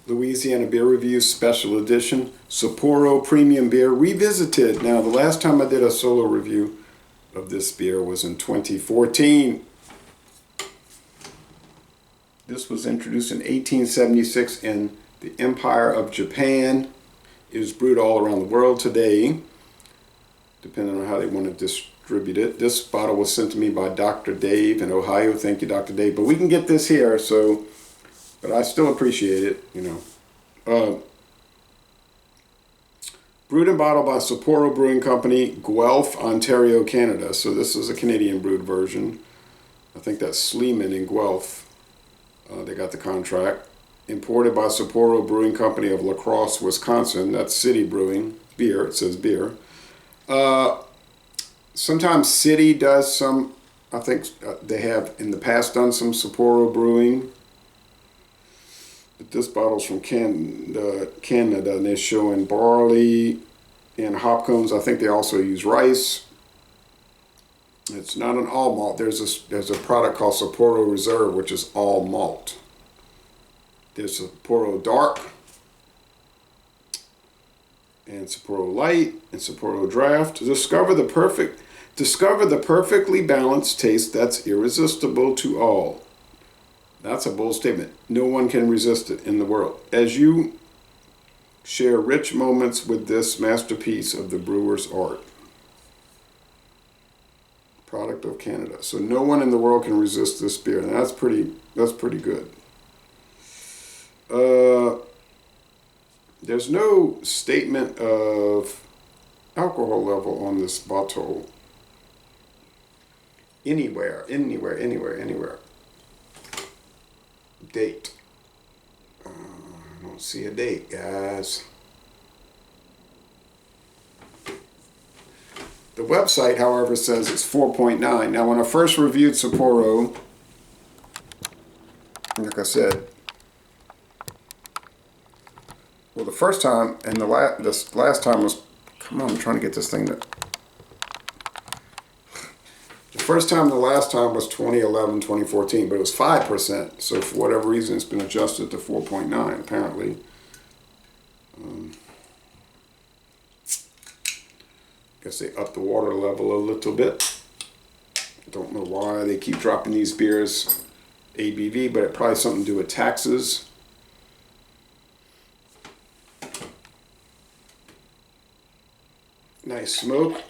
Louisiana Beer Review Special Edition, Sapporo Premium Beer Revisited. Now, the last time I did a solo review of this beer was in 2014. This was introduced in 1876 in the Empire of Japan. It is brewed all around the world today, depending on how they want to distribute it. This bottle was sent to me by Dr. Dave in Ohio. Thank you, Dr. Dave. But we can get this here, so... But I still appreciate it, you know. Brewed and bottled by Sapporo Brewing Company, Guelph, Ontario, Canada. So this is a Canadian brewed version. I think that's Sleeman in Guelph. They got the contract. Imported by Sapporo Brewing Company of La Crosse, Wisconsin. That's City Brewing. Beer, it says beer. Sometimes City does some, I think they have in the past done some Sapporo Brewing. But this bottle's from Canada, and they're showing barley and hop cones. I think they also use rice. It's not an all malt. There's a product called Sapporo Reserve, which is all malt. There's Sapporo Dark, and Sapporo Light, and Sapporo Draft. Discover the perfectly balanced taste that's irresistible to all. That's a bold statement. No one can resist it in the world. As you share rich moments with this masterpiece of the brewer's art. Product of Canada. So no one in the world can resist this beer. And that's pretty good. There's no statement of alcohol level on this bottle. Anywhere. Date. I don't see a date, guys. The website, however, says it's 4.9. Now, when I first reviewed Sapporo, like I said, well, the first time and this last time was, come on, I'm trying to get this thing to. The first time and the last time was 2011, 2014, but it was 5%. So for whatever reason, it's been adjusted to 4.9, apparently. Guess they upped the water level a little bit. Don't know why they keep dropping these beers ABV, but it probably something to do with taxes. Nice smoke.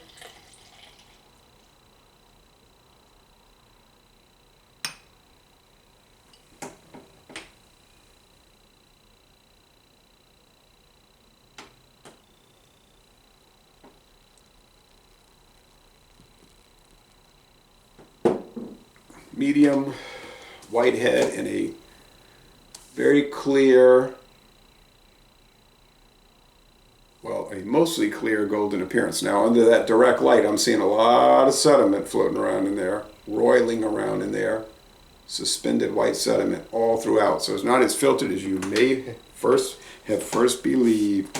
Medium white head and a very clear, well, a mostly clear golden appearance. Now, under that direct light, I'm seeing a lot of sediment floating around in there, roiling around in there, suspended white sediment all throughout. So it's not as filtered as you may have first believed.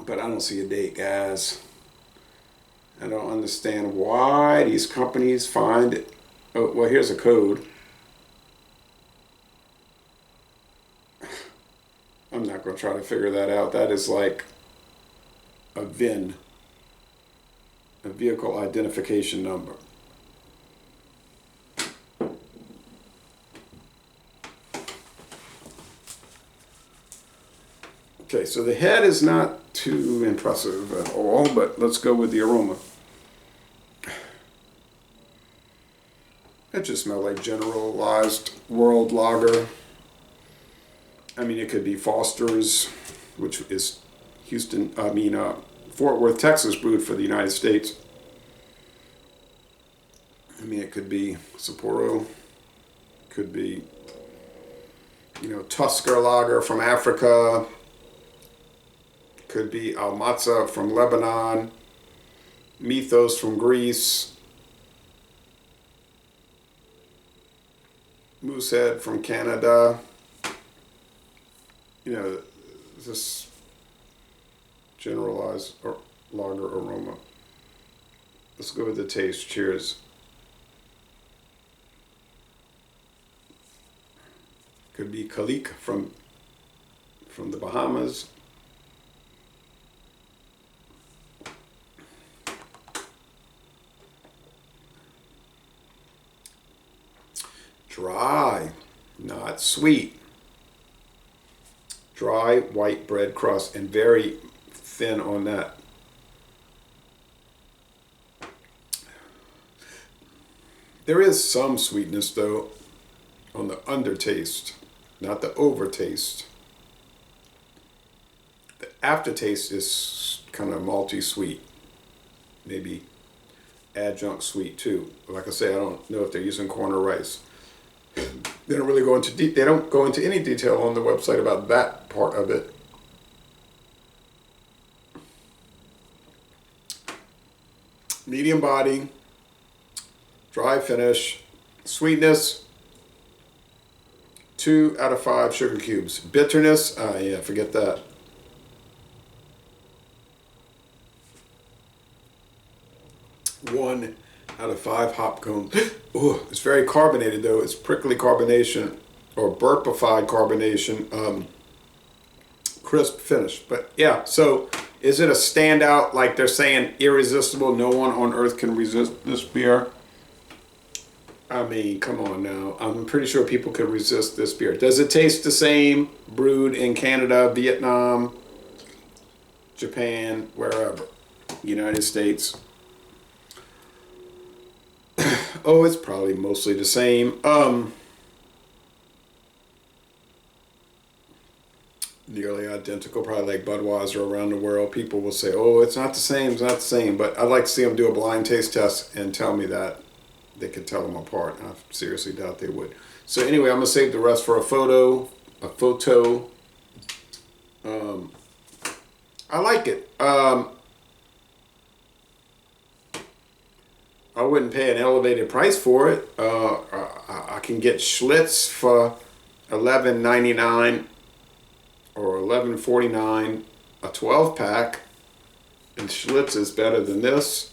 But I don't see a date, guys. I don't understand why these companies find it. Oh, well, here's a code. I'm not going to try to figure that out. That is like a VIN, a vehicle identification number. Okay, so the head is not too impressive at all, but let's go with the aroma. It just smells like generalized world lager. I mean, it could be Foster's, which is Fort Worth, Texas, brewed for the United States. I mean, it could be Sapporo, could be, Tusker lager from Africa, could be Almatza from Lebanon, Mythos from Greece, Moosehead from Canada. This generalized lager aroma. Let's go with the taste. Cheers. Could be Kalik from the Bahamas. Dry, not sweet. Dry white bread crust and very thin on that. There is some sweetness though on the undertaste, not the overtaste. The aftertaste is kind of malty sweet, maybe adjunct sweet too. Like I say, I don't know if they're using corn or rice. They don't really go into they don't go into any detail on the website about that part of it. Medium body, dry finish, sweetness, 2 out of 5 sugar cubes. Bitterness, yeah, forget that. One out of 5 hop cones. Ooh, it's very carbonated though. It's prickly carbonation or burpified carbonation, crisp finish. But yeah, so is it a standout? Like they're saying irresistible, no one on earth can resist this beer? I mean, come on now. I'm pretty sure people could resist this beer. Does it taste the same? Brewed in Canada, Vietnam, Japan, wherever. United States. Oh, it's probably mostly the same. Nearly identical, probably like Budweiser around the world. People will say, oh, it's not the same, it's not the same. But I'd like to see them do a blind taste test and tell me that they could tell them apart. I seriously doubt they would. So anyway, I'm going to save the rest for a photo. I like it. I wouldn't pay an elevated price for it. I can get Schlitz for $11.99 or $11.49 a 12-pack, and Schlitz is better than this.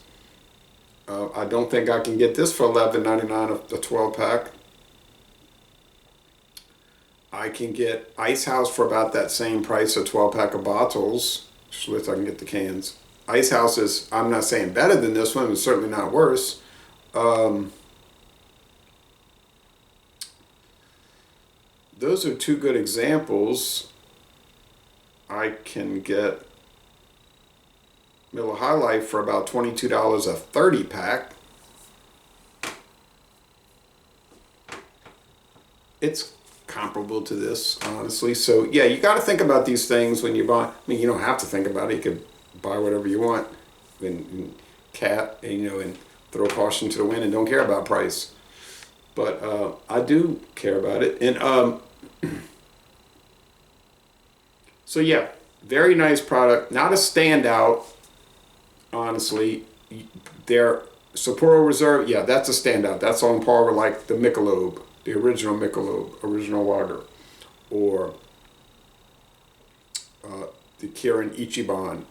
I don't think I can get this for $11.99 a 12-pack. I can get Ice House for about that same price, a 12-pack of bottles. Schlitz, I can get the cans. Ice House is, I'm not saying better than this one, it's certainly not worse. Those are 2 good examples. I can get Miller High Life for about $22 a 30-pack. It's comparable to this, honestly. So yeah, you got to think about these things when you buy. I mean, you don't have to think about it. You could buy whatever you want and throw caution to the wind and don't care about price. But I do care about it. And so yeah, very nice product. Not a standout, honestly. Their Sapporo Reserve, yeah, that's a standout. That's on par with like the Michelob, the original Michelob, original lager, or the Kirin Ichiban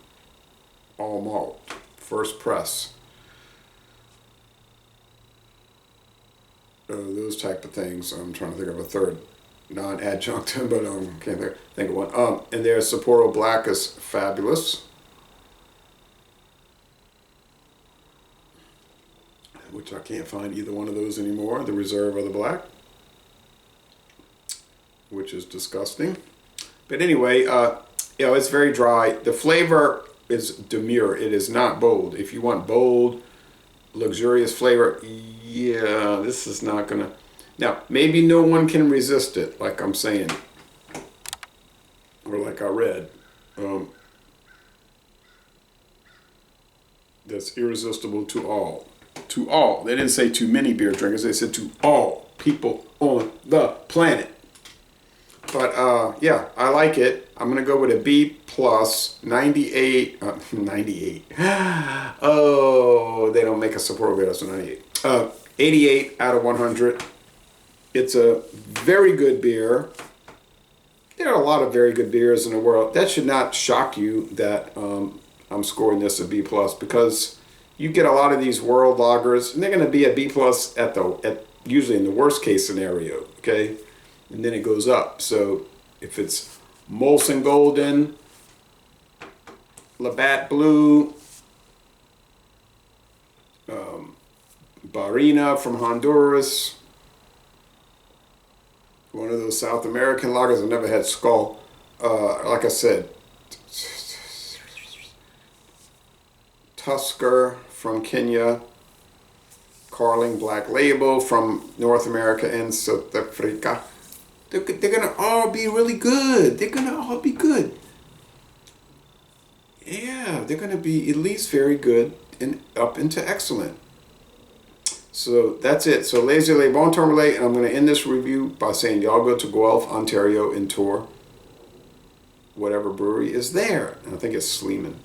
all malt, first press. Those type of things. I'm trying to think of a third non-adjunct, but can't think of one. And their Sapporo Black is fabulous, which I can't find either one of those anymore. The Reserve or the Black, which is disgusting. But anyway, it's very dry. The flavor is demure. It is not bold. If you want bold, luxurious flavor, yeah, this is not gonna. Now, maybe no one can resist it, like I'm saying, or like I read. That's irresistible to all. To all. They didn't say too many beer drinkers. They said to all people on the planet. But yeah, I like it. I'm gonna go with a B plus, 98. 98. Oh, they don't make a Sapporo beer, so 98. 88 out of 100. It's a very good beer. There are a lot of very good beers in the world. That should not shock you that I'm scoring this a B plus, because you get a lot of these world lagers, and they're going to be a B plus at usually in the worst case scenario. Okay, and then it goes up. So if it's Molson Golden, Labatt Blue, Barina from Honduras, one of those South American lagers. I never had Skull. Like I said, Tusker from Kenya, Carling Black Label from North America and South Africa. They're gonna all be really good. They're gonna all be good. Yeah, they're gonna be at least very good and up into excellent. So that's it. So Lazy Le Bon Tourmalet, and I'm going to end this review by saying y'all go to Guelph, Ontario, and tour whatever brewery is there. And I think it's Sleeman.